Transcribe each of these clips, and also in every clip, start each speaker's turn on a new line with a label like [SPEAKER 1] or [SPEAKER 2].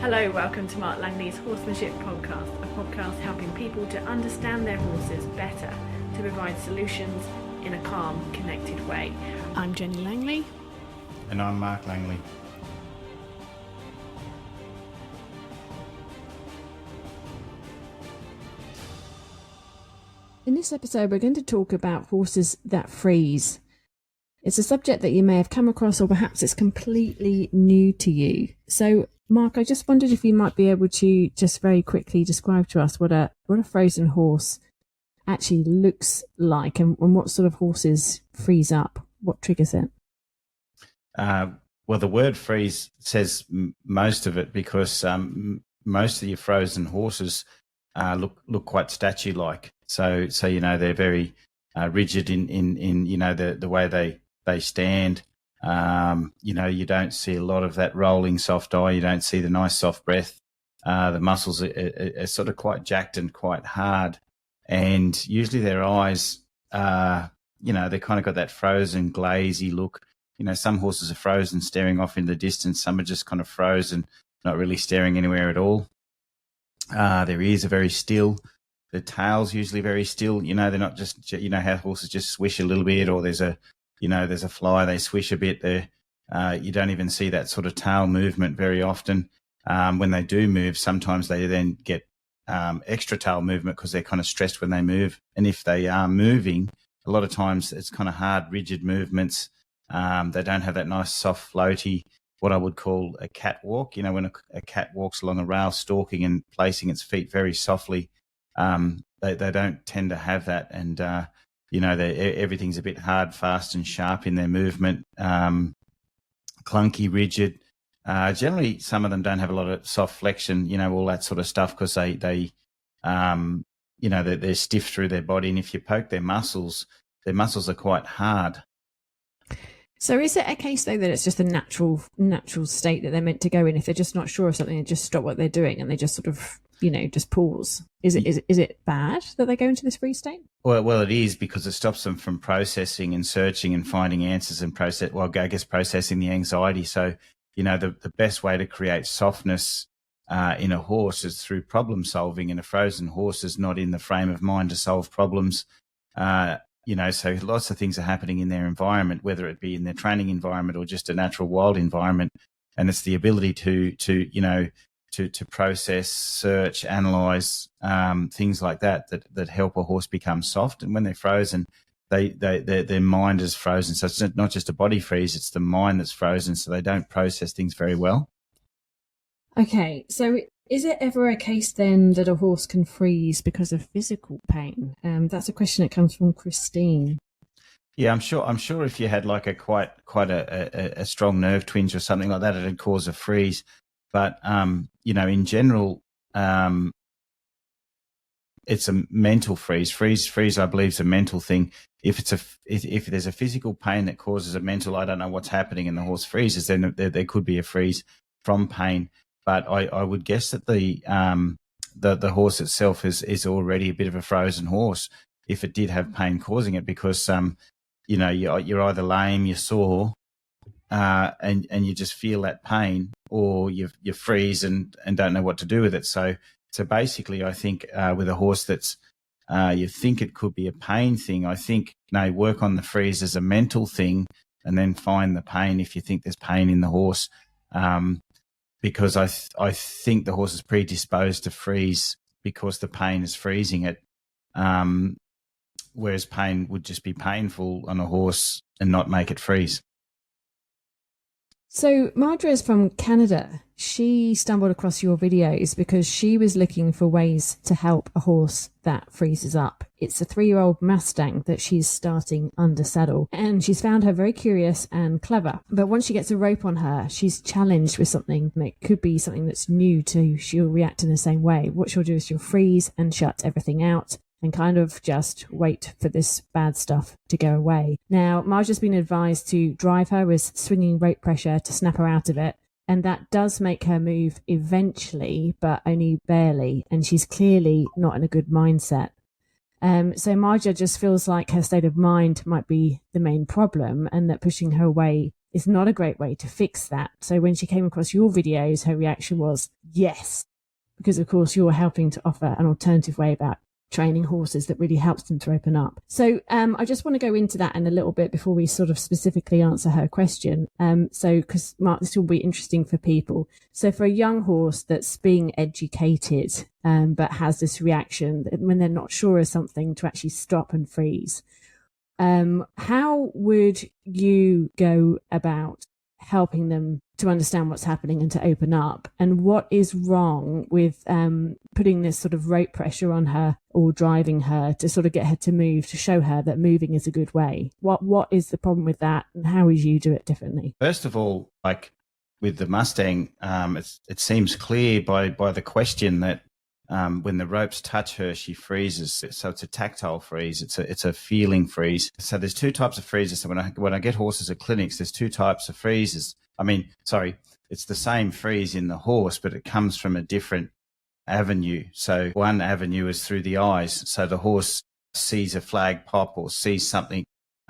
[SPEAKER 1] Hello, welcome to Mark Langley's Horsemanship Podcast, a podcast helping people to understand their horses better, to provide solutions in a calm, connected way. I'm Jenny Langley.
[SPEAKER 2] And I'm Mark Langley.
[SPEAKER 1] In this episode, we're going to talk about horses that freeze. It's a subject that you may have come across, or perhaps it's completely new to you. So, Mark, I just wondered if you might be able to just very quickly describe to us what a frozen horse actually looks like, and what sort of horses freeze up. What triggers it?
[SPEAKER 2] Well, the word freeze says most of it, because most of your frozen horses look quite statue-like. So they're very rigid in the way they stand. You don't see a lot of that rolling soft eye. You don't see the nice soft breath. The muscles are sort of quite jacked and quite hard. And usually their eyes, they kind of got that frozen, glazy look. Some horses are frozen, staring off in the distance. Some are just kind of frozen, not really staring anywhere at all. Their ears are very still. The tail's usually very still. They're not just, how horses just swish a little bit, or there's a fly, they swish a bit there. You don't even see that sort of tail movement very often. When they do move, sometimes they then get extra tail movement because they're kind of stressed when they move. And if they are moving, a lot of times it's kind of hard, rigid movements. They don't have that nice, soft, floaty, what I would call a cat walk. When a cat walks along a rail, stalking and placing its feet very softly, they don't tend to have that. And, everything's a bit hard, fast and sharp in their movement, clunky, rigid. Generally, some of them don't have a lot of soft flexion, all that sort of stuff, because they're stiff through their body. And if you poke their muscles are quite hard.
[SPEAKER 1] So is it a case, though, that it's just a natural state that they're meant to go in? If they're just not sure of something, they just stop what they're doing and they just sort of, just pause. Is it bad that they go into this freeze state?
[SPEAKER 2] Well, it is, because it stops them from processing and searching and finding answers and processing the anxiety. So, the best way to create softness in a horse is through problem solving, and a frozen horse is not in the frame of mind to solve problems. So lots of things are happening in their environment, whether it be in their training environment or just a natural wild environment. And it's the ability to process, search, analyze, things like that help a horse become soft. And when they're frozen, their mind is frozen. So it's not just a body freeze, it's the mind that's frozen. So they don't process things very well.
[SPEAKER 1] Okay. So is it ever a case then that a horse can freeze because of physical pain? That's a question that comes from Christine.
[SPEAKER 2] Yeah, I'm sure if you had like a quite a strong nerve twinge or something like that, it'd cause a freeze. But in general, it's a mental freeze. Freeze, I believe, is a mental thing. If there's a physical pain that causes a mental, I don't know what's happening, and the horse freezes, then there could be a freeze from pain. But I would guess that the horse itself is already a bit of a frozen horse if it did have pain causing it, because you're either lame, you're sore, and you just feel that pain, or you freeze and don't know what to do with it. So basically, I think with a horse that's you think it could be a pain thing, I think work on the freeze as a mental thing, and then find the pain if you think there's pain in the horse. Because I think the horse is predisposed to freeze because the pain is freezing it, whereas pain would just be painful on a horse and not make it freeze.
[SPEAKER 1] So Marjorie is from Canada. She stumbled across your videos because she was looking for ways to help a horse that freezes up. It's a 3-year-old Mustang that she's starting under saddle, and she's found her very curious and clever. But once she gets a rope on her, she's challenged with something. It could be something that's new to, she'll react in the same way. What she'll do is she'll freeze and shut everything out and kind of just wait for this bad stuff to go away. Now, Marge has been advised to drive her with swinging rope pressure to snap her out of it. And that does make her move eventually, but only barely. And she's clearly not in a good mindset. So Marja just feels like her state of mind might be the main problem, and that pushing her away is not a great way to fix that. So when she came across your videos, her reaction was yes, because of course you're helping to offer an alternative way about training horses that really helps them to open up. So I just want to go into that in a little bit before we sort of specifically answer her question. So because Mark, this will be interesting for people. So for a young horse that's being educated but has this reaction when they're not sure of something to actually stop and freeze, how would you go about helping them to understand what's happening and to open up? And what is wrong with putting this sort of rope pressure on her or driving her to sort of get her to move, to show her that moving is a good way? What is the problem with that, and how would you do it differently?
[SPEAKER 2] First of all, like with the Mustang, it seems clear by the question that when the ropes touch her, she freezes. So it's a tactile freeze. It's a feeling freeze. So there's two types of freezes. So when I get horses at clinics, there's two types of freezes. It's the same freeze in the horse, but it comes from a different avenue. So one avenue is through the eyes. So the horse sees a flag pop or sees something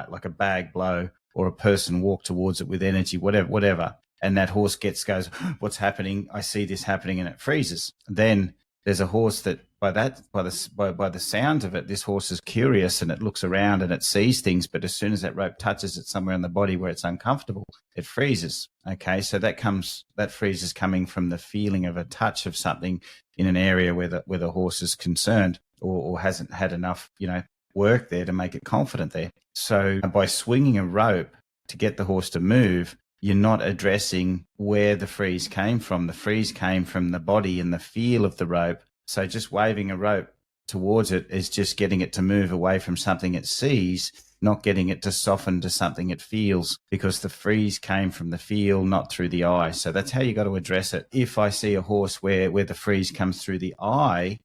[SPEAKER 2] like a bag blow or a person walk towards it with energy, whatever. And that horse goes, what's happening? I see this happening, and it freezes. Then there's a horse that by the sound of it, this horse is curious and it looks around and it sees things. But as soon as that rope touches it somewhere in the body where it's uncomfortable, it freezes. Okay, so that freeze is coming from the feeling of a touch of something in an area where the horse is concerned or hasn't had enough, work there to make it confident there. So by swinging a rope to get the horse to move, you're not addressing where the freeze came from. The freeze came from the body and the feel of the rope. So just waving a rope towards it is just getting it to move away from something it sees, not getting it to soften to something it feels, because the freeze came from the feel, not through the eye. So that's how you got to address it. If I see a horse where the freeze comes through the eye,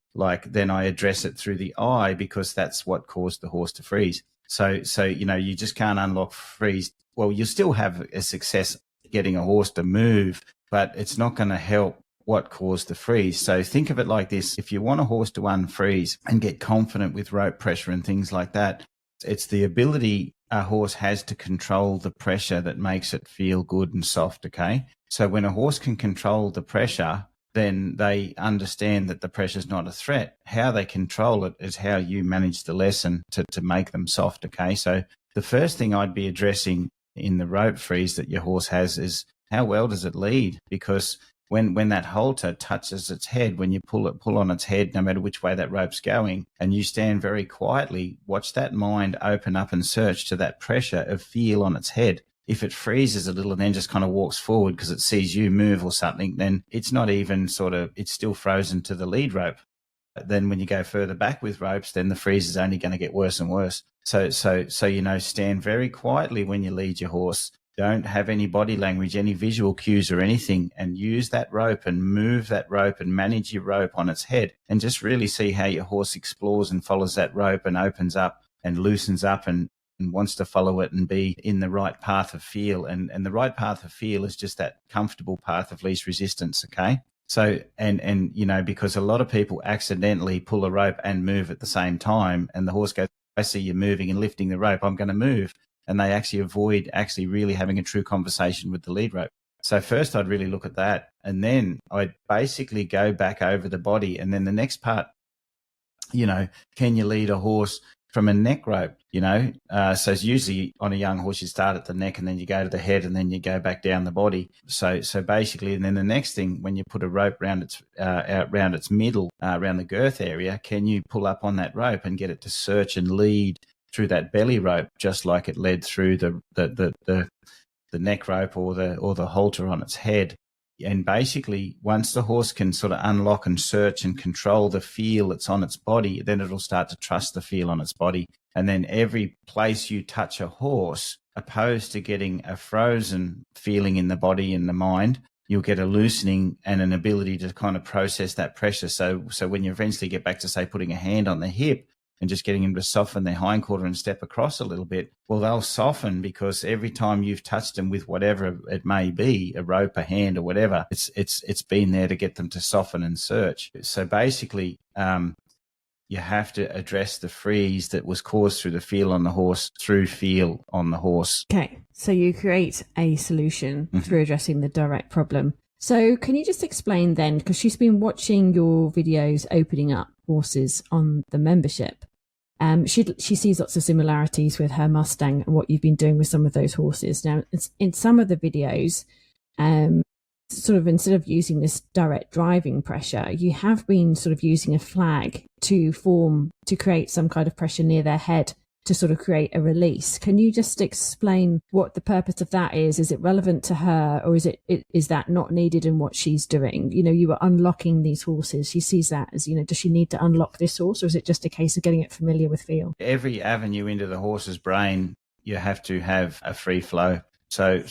[SPEAKER 2] then I address it through the eye, because that's what caused the horse to freeze. So you just can't unlock freeze. Well, you still have a success getting a horse to move, but it's not going to help what caused the freeze. So think of it like this. If you want a horse to unfreeze and get confident with rope pressure and things like that, it's the ability a horse has to control the pressure that makes it feel good and soft, okay? So when a horse can control the pressure, then they understand that the pressure is not a threat. How they control it is how you manage the lesson to make them soft, okay? So the first thing I'd be addressing in the rope freeze that your horse has is how well does it lead? Because when that halter touches its head, when you pull on its head, no matter which way that rope's going, and you stand very quietly, watch that mind open up and search to that pressure of feel on its head. If it freezes a little and then just kind of walks forward because it sees you move or something, then it's not even it's still frozen to the lead rope. Then when you go further back with ropes, then the freeze is only going to get worse and worse. So stand very quietly when you lead your horse. Don't have any body language, any visual cues or anything, and use that rope and move that rope and manage your rope on its head, and just really see how your horse explores and follows that rope and opens up and loosens up and wants to follow it and be in the right path of feel. And the right path of feel is just that comfortable path of least resistance, okay? So, and because a lot of people accidentally pull a rope and move at the same time, and the horse goes, I see you moving and lifting the rope, I'm going to move. And they actually avoid actually really having a true conversation with the lead rope. So first I'd really look at that, and then I'd basically go back over the body. And then the next part, can you lead a horse from a neck rope? So it's usually on a young horse, you start at the neck and then you go to the head and then you go back down the body. So basically, and then the next thing, when you put a rope around its middle, around the girth area, can you pull up on that rope and get it to search and lead through that belly rope, just like it led through the neck rope or the halter on its head? And basically, once the horse can sort of unlock and search and control the feel that's on its body, then it'll start to trust the feel on its body. And then every place you touch a horse, opposed to getting a frozen feeling in the body and the mind, you'll get a loosening and an ability to kind of process that pressure. So when you eventually get back to, say, putting a hand on the hip and just getting them to soften their hindquarter and step across a little bit, well, they'll soften because every time you've touched them with whatever it may be, a rope, a hand or whatever, it's been there to get them to soften and search. So basically, you have to address the freeze that was caused through the feel on the horse, through feel on the horse.
[SPEAKER 1] Okay, so you create a solution through addressing the direct problem. So can you just explain then, because she's been watching your videos opening up horses on the membership. She sees lots of similarities with her Mustang and what you've been doing with some of those horses. Now, in some of the videos, sort of instead of using this direct driving pressure, you have been sort of using a flag to create some kind of pressure near their head to sort of create a release. Can you just explain what the purpose of that is? Is it relevant to her, or is that not needed in what she's doing? You know, you are unlocking these horses. She sees that as, you know, does she need to unlock this horse, or is it just a case of getting it familiar with feel?
[SPEAKER 2] Every avenue into the horse's brain, you have to have a free flow. So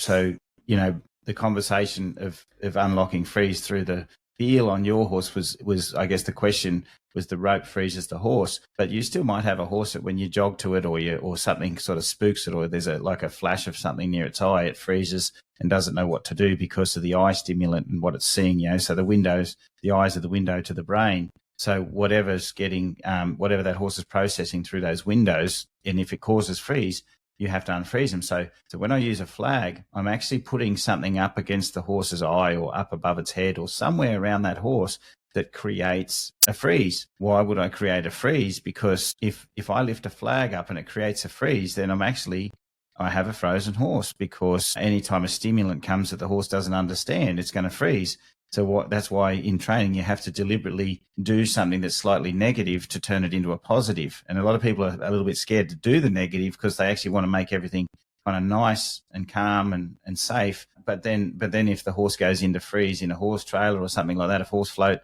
[SPEAKER 2] you know, the conversation of unlocking freeze through the feel on your horse was I guess the question was the rope freezes the horse, but you still might have a horse that when you jog to it or something sort of spooks it, or there's like a flash of something near its eye, it freezes and doesn't know what to do because of the eye stimulant and what it's seeing, you know. So the eyes are the window to the brain. So whatever's getting, whatever that horse is processing through those windows, and if it causes freeze, you have to unfreeze them. So when I use a flag, I'm actually putting something up against the horse's eye or up above its head or somewhere around that horse that creates a freeze. Why would I create a freeze? Because if I lift a flag up and it creates a freeze, then I have a frozen horse, because anytime a stimulant comes that the horse doesn't understand, it's going to freeze. So that's why in training you have to deliberately do something that's slightly negative to turn it into a positive. And a lot of people are a little bit scared to do the negative because they actually want to make everything kind of nice and calm and safe. But then if the horse goes into freeze in a horse trailer or something like that, a horse float,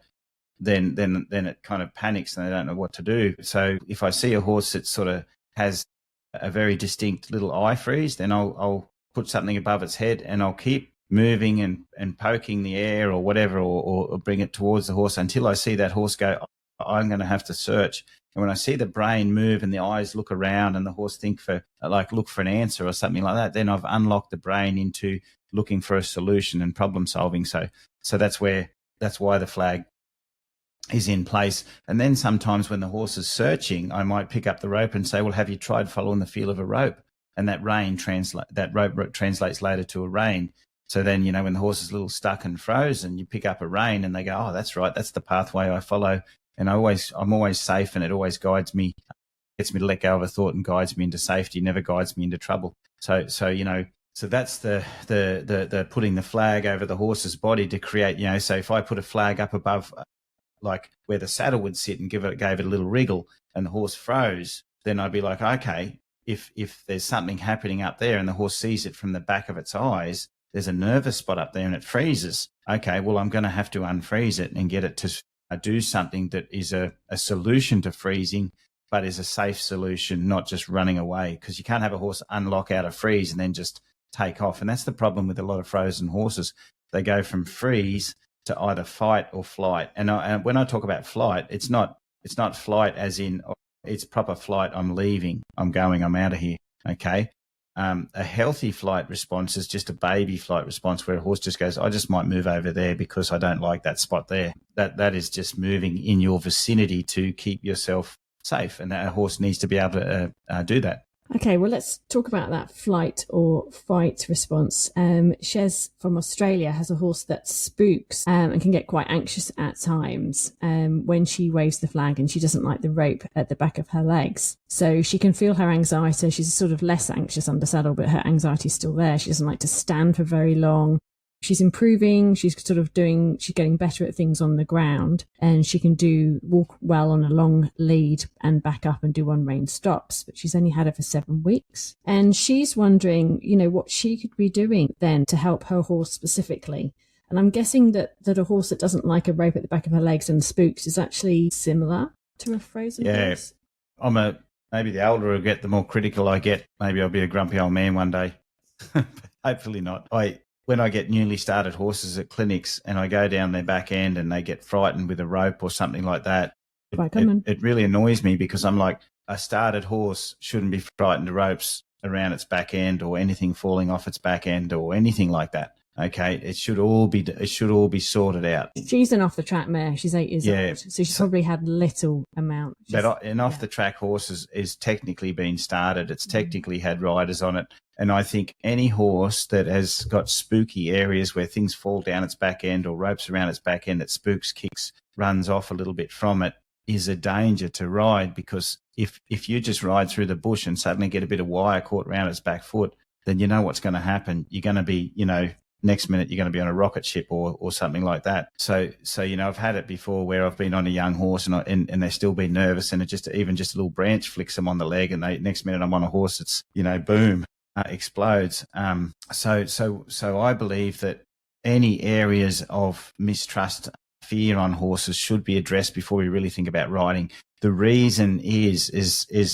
[SPEAKER 2] then it kind of panics and they don't know what to do. So if I see a horse that sort of has a very distinct little eye freeze, then I'll put something above its head and I'll keep moving and poking the air or whatever, or bring it towards the horse until I see that horse go, I'm going to have to search. And when I see the brain move and the eyes look around and the horse look for an answer or something like that, then I've unlocked the brain into looking for a solution and problem solving. So that's why the flag is in place. And then sometimes when the horse is searching, I might pick up the rope and say, well, have you tried following the feel of a rope? And that rope translates later to a rein. So then, you know, when the horse is a little stuck and frozen, you pick up a rein and they go, oh, that's right, that's the pathway I follow. And I'm always safe, and it always guides me, gets me to let go of a thought and guides me into safety, never guides me into trouble. So you know, so that's the putting the flag over the horse's body to create, you know, so if I put a flag up above, like where the saddle would sit, and gave it a little wriggle and the horse froze, then I'd be like, okay, if there's something happening up there and the horse sees it from the back of its eyes, there's a nervous spot up there and it freezes. Okay, well, I'm going to have to unfreeze it and get it to do something that is a solution to freezing, but is a safe solution, not just running away, because you can't have a horse unlock out of freeze and then just take off. And that's the problem with a lot of frozen horses. They go from freeze to either fight or flight. And when I talk about flight, it's not flight as in it's proper flight. I'm leaving, I'm going, I'm out of here. Okay. A healthy flight response is just a baby flight response where a horse just goes, I just might move over there because I don't like that spot there. That is just moving in your vicinity to keep yourself safe. And a horse needs to be able to do that.
[SPEAKER 1] Okay, well, let's talk about that flight or fight response. Shez from Australia has a horse that spooks and can get quite anxious at times when she waves the flag, and she doesn't like the rope at the back of her legs. So she can feel her anxiety. She's sort of less anxious under saddle, but her anxiety is still there. She doesn't like to stand for very long. She's improving. She's getting better at things on the ground, and she can walk well on a long lead and back up and do on rein stops. But she's only had her for 7 weeks, and she's wondering, you know, what she could be doing then to help her horse specifically. And I'm guessing that a horse that doesn't like a rope at the back of her legs and spooks is actually similar to a frozen horse.
[SPEAKER 2] Maybe the older I get, the more critical I get. Maybe I'll be a grumpy old man one day. Hopefully not. When I get newly started horses at clinics and I go down their back end and they get frightened with a rope or something like that, it really annoys me, because I'm like, a started horse shouldn't be frightened of ropes around its back end or anything falling off its back end or anything like that. Okay, it should all be sorted out.
[SPEAKER 1] She's an off the track mare. She's 8 years old, so she's probably had little amount.
[SPEAKER 2] But an off the track horse is technically been started. It's technically had riders on it. And I think any horse that has got spooky areas where things fall down its back end or ropes around its back end that spooks, kicks, runs off a little bit from it is a danger to ride, because if you just ride through the bush and suddenly get a bit of wire caught around its back foot, then you know what's going to happen. You're going to be, next minute you're going to be on a rocket ship or something like that. So I've had it before where I've been on a young horse and they're still been nervous, and it just a little branch flicks them on the leg, and next minute I'm on a horse that's boom, explodes. So I believe that any areas of mistrust, fear on horses should be addressed before we really think about riding. The reason is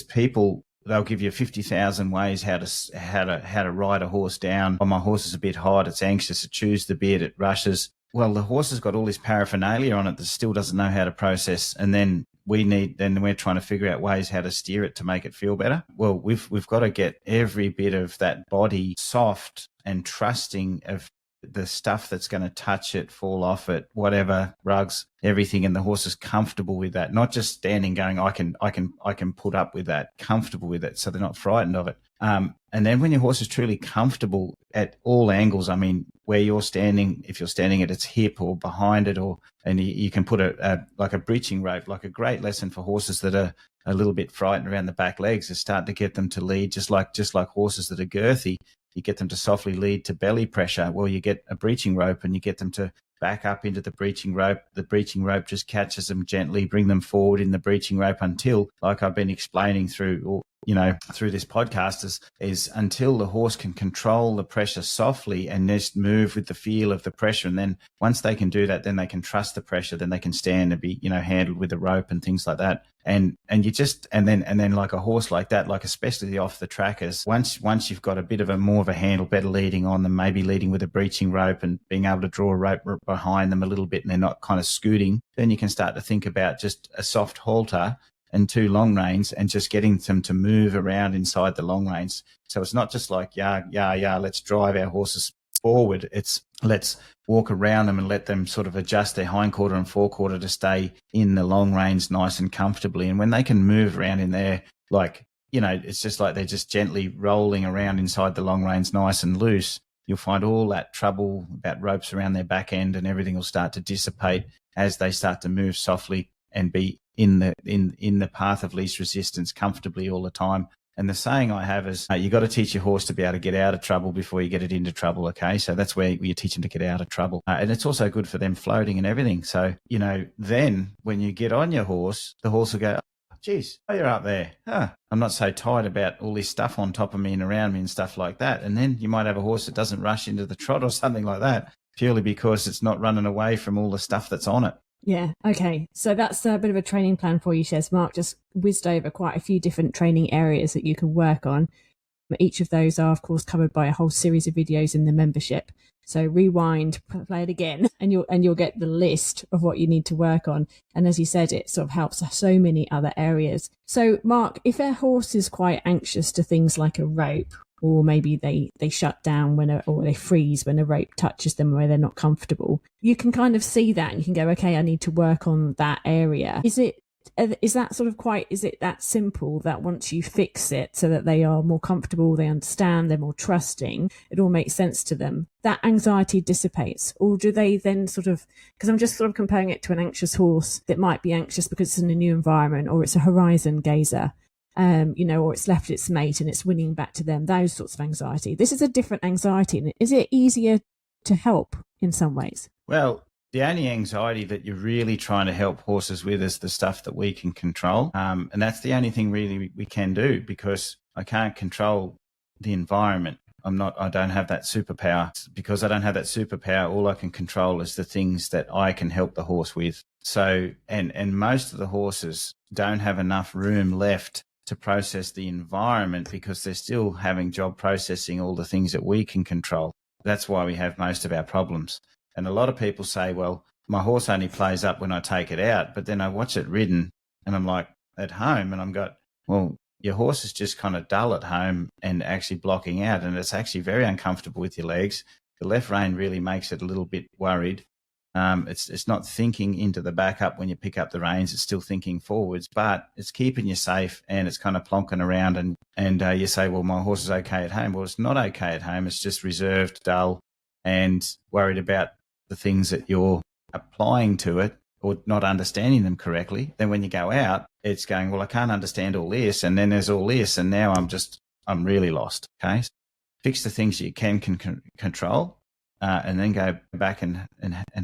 [SPEAKER 2] people, they'll give you 50,000 ways how to ride a horse down. Oh, my horse is a bit hot, it's anxious, it chews the bit, it rushes. Well, the horse has got all this paraphernalia on it that still doesn't know how to process, and then we're trying to figure out ways how to steer it to make it feel better. Well, we've got to get every bit of that body soft and trusting of the stuff that's going to touch it, fall off it, whatever, rugs, everything, and the horse is comfortable with that, not just standing going, I can put up with that, comfortable with it, so they're not frightened of it. And then when your horse is truly comfortable at all angles, I mean, where you're standing, if you're standing at its hip or behind it, and you can put like a breeching rope, like a great lesson for horses that are a little bit frightened around the back legs, is start to get them to lead just like horses that are girthy. You get them to softly lead to belly pressure. Well, you get a breeching rope and you get them to back up into the breeching rope. The breeching rope just catches them gently, bring them forward in the breeching rope until, like I've been explaining through this podcast, is until the horse can control the pressure softly and just move with the feel of the pressure. And then once they can do that, then they can trust the pressure, then they can stand and be, handled with the rope and things like that. And then like a horse like that, like especially the off the trackers, once you've got a bit of more of a handle, better leading on them, maybe leading with a breeching rope and being able to draw a rope behind them a little bit, and they're not kind of scooting, then you can start to think about just a soft halter and 2 long reins and just getting them to move around inside the long reins. So it's not just like, let's drive our horses forward. It's let's walk around them and let them sort of adjust their hindquarter and forequarter to stay in the long reins nice and comfortably. And when they can move around in there, like, it's just like they're just gently rolling around inside the long reins nice and loose, you'll find all that trouble about ropes around their back end and everything will start to dissipate as they start to move softly and be in the path of least resistance comfortably all the time. And the saying I have is, you got to teach your horse to be able to get out of trouble before you get it into trouble. Okay. So that's where you teach them to get out of trouble. And it's also good for them floating and everything. So, then when you get on your horse, the horse will go, oh, geez, you're up there. I'm not so tired about all this stuff on top of me and around me and stuff like that. And then you might have a horse that doesn't rush into the trot or something like that, purely because it's not running away from all the stuff that's on it.
[SPEAKER 1] Yeah. Okay. So that's a bit of a training plan for you, Shez. Mark just whizzed over quite a few different training areas that you can work on. Each of those are, of course, covered by a whole series of videos in the membership. So rewind, play it again, and you'll get the list of what you need to work on. And as you said, it sort of helps so many other areas. So, Mark, if a horse is quite anxious to things like a rope, or maybe they shut down or they freeze when a rope touches them where they're not comfortable, you can kind of see that and you can go, okay, I need to work on that area. Is it that simple that once you fix it so that they are more comfortable, they understand, they're more trusting, it all makes sense to them, that anxiety dissipates? Or do they then because I'm just sort of comparing it to an anxious horse that might be anxious because it's in a new environment, or it's a horizon gazer, or it's left its mate and it's winning back to them, those sorts of anxiety. This is a different anxiety. And is it easier to help in some ways?
[SPEAKER 2] Well, the only anxiety that you're really trying to help horses with is the stuff that we can control. And that's the only thing really we can do, because I can't control the environment. I don't have that superpower. Because I don't have that superpower, all I can control is the things that I can help the horse with. So, and most of the horses don't have enough room left to process the environment because they're still having job processing all the things that we can control. That's why we have most of our problems. And a lot of people say, well, my horse only plays up when I take it out, but then I watch it ridden and I'm like at home and I'm got, well, your horse is just kind of dull at home and actually blocking out, and it's actually very uncomfortable with your legs. The left rein really makes it a little bit worried. It's not thinking into the backup when you pick up the reins. It's still thinking forwards, but it's keeping you safe, and it's kind of plonking around. And you say, well, my horse is okay at home. Well, it's not okay at home. It's just reserved, dull, and worried about the things that you're applying to it or not understanding them correctly. Then when you go out, it's going, well, I can't understand all this, and then there's all this, and now I'm really lost. Okay, so fix the things that you can control. And then go back and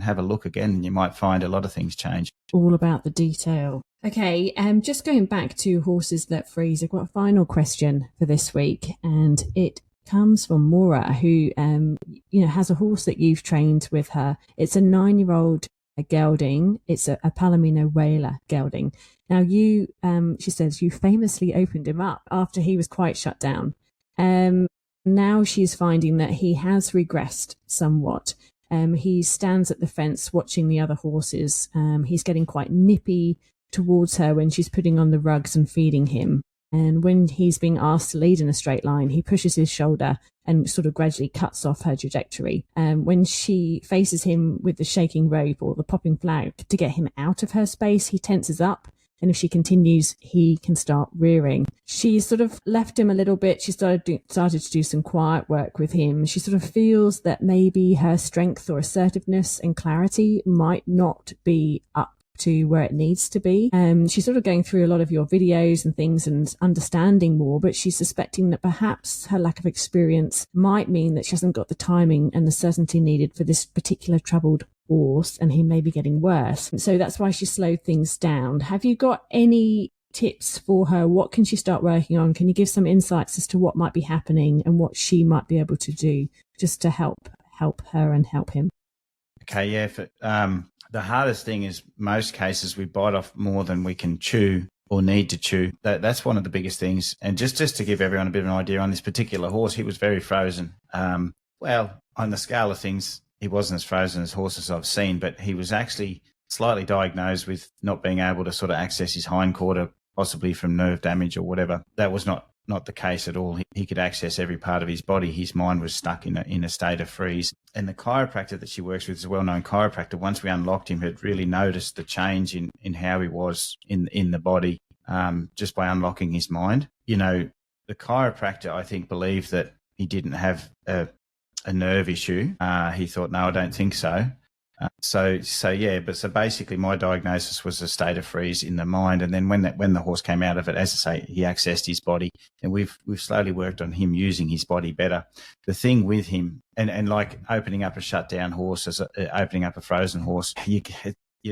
[SPEAKER 2] have a look again, and you might find a lot of things change.
[SPEAKER 1] All about the detail. Okay, just going back to horses that freeze, I've got a final question for this week, and it comes from Maura, who has a horse that you've trained with her. It's a 9-year-old gelding. It's a Palomino Whaler gelding. Now, she says, you famously opened him up after he was quite shut down. Now she's finding that he has regressed somewhat. He stands at the fence watching the other horses. He's getting quite nippy towards her when she's putting on the rugs and feeding him. And when he's being asked to lead in a straight line, he pushes his shoulder and sort of gradually cuts off her trajectory. When she faces him with the shaking rope or the popping flag to get him out of her space, he tenses up. And if she continues, he can start rearing. She sort of left him a little bit. She started to do some quiet work with him. She sort of feels that maybe her strength or assertiveness and clarity might not be up to where it needs to be. She's sort of going through a lot of your videos and things and understanding more, but she's suspecting that perhaps her lack of experience might mean that she hasn't got the timing and the certainty needed for this particular troubled horse, and he may be getting worse. So that's why she slowed things down. Have you got any tips for her? What can she start working on? Can you give some insights as to what might be happening and what she might be able to do just to help her and help him?
[SPEAKER 2] Okay, yeah. The hardest thing is most cases we bite off more than we can chew or need to chew. That's one of the biggest things. And just to give everyone a bit of an idea on this particular horse, he was very frozen. Well, on the scale of things, he wasn't as frozen as horses I've seen, but he was actually slightly diagnosed with not being able to sort of access his hindquarter, possibly from nerve damage or whatever. That was not the case at all. He could access every part of his body. His mind was stuck in a state of freeze. And the chiropractor that she works with is a well-known chiropractor. Once we unlocked him, had really noticed the change in how he was in the body just by unlocking his mind. The chiropractor, I think, believed that he didn't have a nerve issue. He thought, no, I don't think so. So basically my diagnosis was a state of freeze in the mind. And then when the horse came out of it, as I say, he accessed his body, and we've slowly worked on him using his body better. The thing with him, and like opening up a shut down horse, opening up a frozen horse, you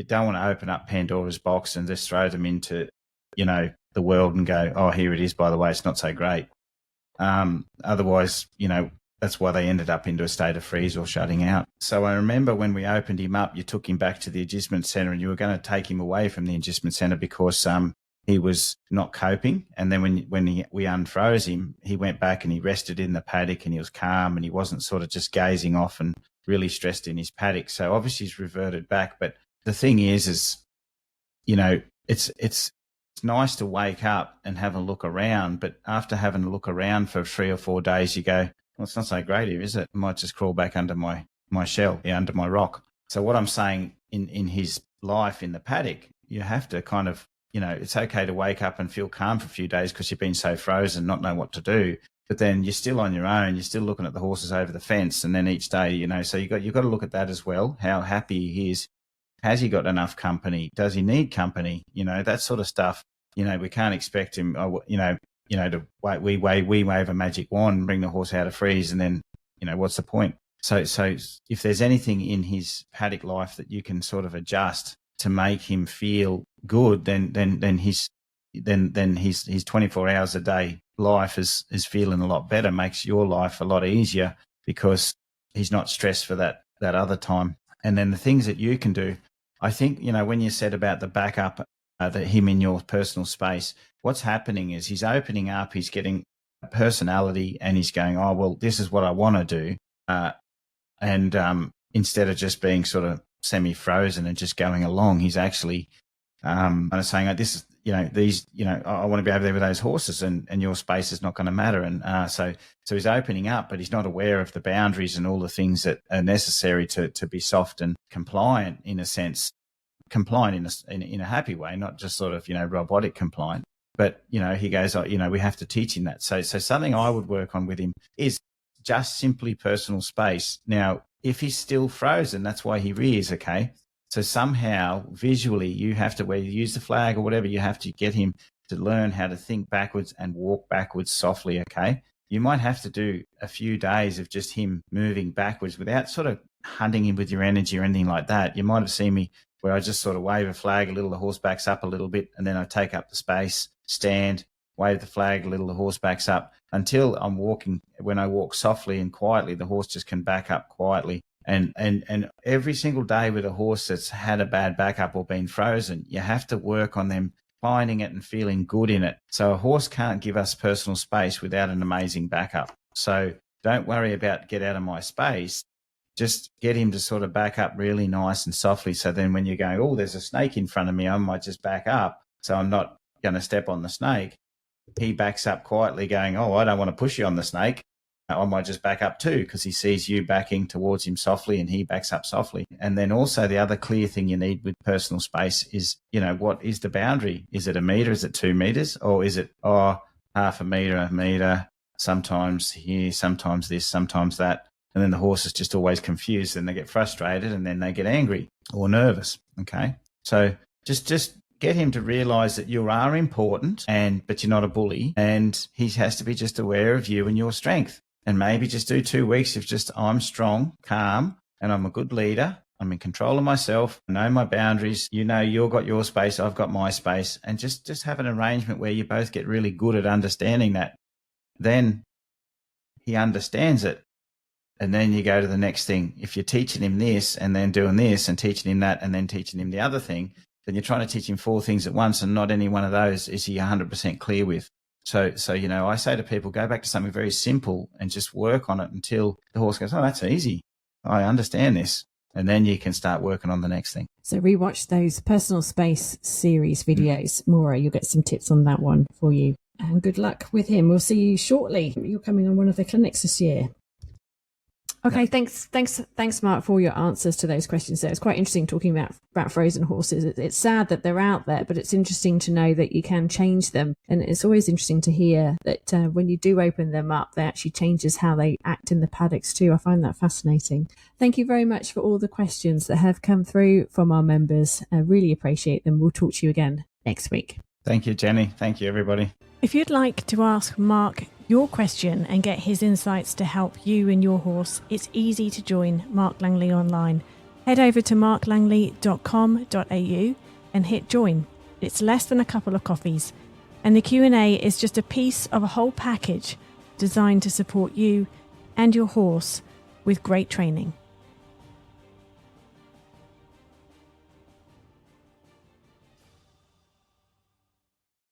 [SPEAKER 2] don't want to open up Pandora's box and just throw them into, the world and go, oh, here it is, by the way, it's not so great. Otherwise, that's why they ended up into a state of freeze or shutting out. So I remember when we opened him up, you took him back to the agistment centre, and you were going to take him away from the agistment centre because he was not coping. And then when we unfroze him, he went back and he rested in the paddock, and he was calm, and he wasn't sort of just gazing off and really stressed in his paddock. So obviously he's reverted back. But the thing is it's nice to wake up and have a look around. But after having a look around for 3 or 4 days, you go, well, it's not so great here, is it? I might just crawl back under my shell, under my rock. So what I'm saying in his life in the paddock, you have to kind of, it's okay to wake up and feel calm for a few days because you've been so frozen, not know what to do. But then you're still on your own. You're still looking at the horses over the fence, and then each day, so you've got to look at that as well. How happy he is. Has he got enough company? Does he need company? That sort of stuff. We can't expect him. To we wave a magic wand and bring the horse out of freeze, and then, what's the point? So if there's anything in his paddock life that you can sort of adjust to make him feel good, then his 24 hours a day life is feeling a lot better, makes your life a lot easier because he's not stressed for that other time. And then the things that you can do, I think, when you said about the backup, him in your personal space, what's happening is he's opening up, he's getting a personality, and he's going, oh, well, this is what I want to do. And instead of just being sort of semi-frozen and just going along, he's actually kind of saying, this is, I want to be over there with those horses, and your space is not going to matter. And so he's opening up, but he's not aware of the boundaries and all the things that are necessary to be soft and compliant, in a sense, compliant in a happy way, not just sort of, robotic compliant. But, he goes, we have to teach him that. So something I would work on with him is just simply personal space. Now, if he's still frozen, that's why he rears, okay? So somehow, visually, you have to, whether you use the flag or whatever, you have to get him to learn how to think backwards and walk backwards softly, okay? You might have to do a few days of just him moving backwards without sort of hunting him with your energy or anything like that. You might have seen me where I just sort of wave a flag a little, the horse backs up a little bit, and then I take up the space, stand, wave the flag a little, the horse backs up, until I'm walking. When I walk softly and quietly, the horse just can back up quietly. And every single day with a horse that's had a bad backup or been frozen, you have to work on them finding it and feeling good in it. So a horse can't give us personal space without an amazing backup. So don't worry about get out of my space. Just get him to sort of back up really nice and softly. So then when you're going, oh, there's a snake in front of me, I might just back up, so I'm not going to step on the snake. He backs up quietly going, oh, I don't want to push you on the snake. I might just back up too, because he sees you backing towards him softly and he backs up softly. And then also the other clear thing you need with personal space is, what is the boundary? Is it a metre? Is it 2 metres? Or is it, half a metre, sometimes here, sometimes this, sometimes that. And then the horse is just always confused, and they get frustrated, and then they get angry or nervous, okay? So just get him to realise that you are important, but you're not a bully, and he has to be just aware of you and your strength. And maybe just do 2 weeks of just, I'm strong, calm, and I'm a good leader. I'm in control of myself. I know my boundaries. You've got your space. I've got my space. And just have an arrangement where you both get really good at understanding that. Then he understands it. And then you go to the next thing. If you're teaching him this and then doing this and teaching him that and then teaching him the other thing, then you're trying to teach him 4 things at once, and not any one of those is he 100% clear with. So, I say to people, go back to something very simple and just work on it until the horse goes, oh, that's easy. I understand this. And then you can start working on the next thing.
[SPEAKER 1] So rewatch those personal space series videos. Maura, you'll get some tips on that one for you. And good luck with him. We'll see you shortly. You're coming on one of the clinics this year. Okay, thanks, Mark, for all your answers to those questions there. It's quite interesting talking about frozen horses. It's sad that they're out there, but it's interesting to know that you can change them. And it's always interesting to hear that when you do open them up, they actually changes how they act in the paddocks too. I find that fascinating. Thank you very much for all the questions that have come through from our members. I really appreciate them. We'll talk to you again next week.
[SPEAKER 2] Thank you, Jenny. Thank you, everybody.
[SPEAKER 1] If you'd like to ask Mark your question and get his insights to help you and your horse, it's easy to join Mark Langley online. Head over to marklangley.com.au and hit join. It's less than a couple of coffees, and the Q&A is just a piece of a whole package designed to support you and your horse with great training.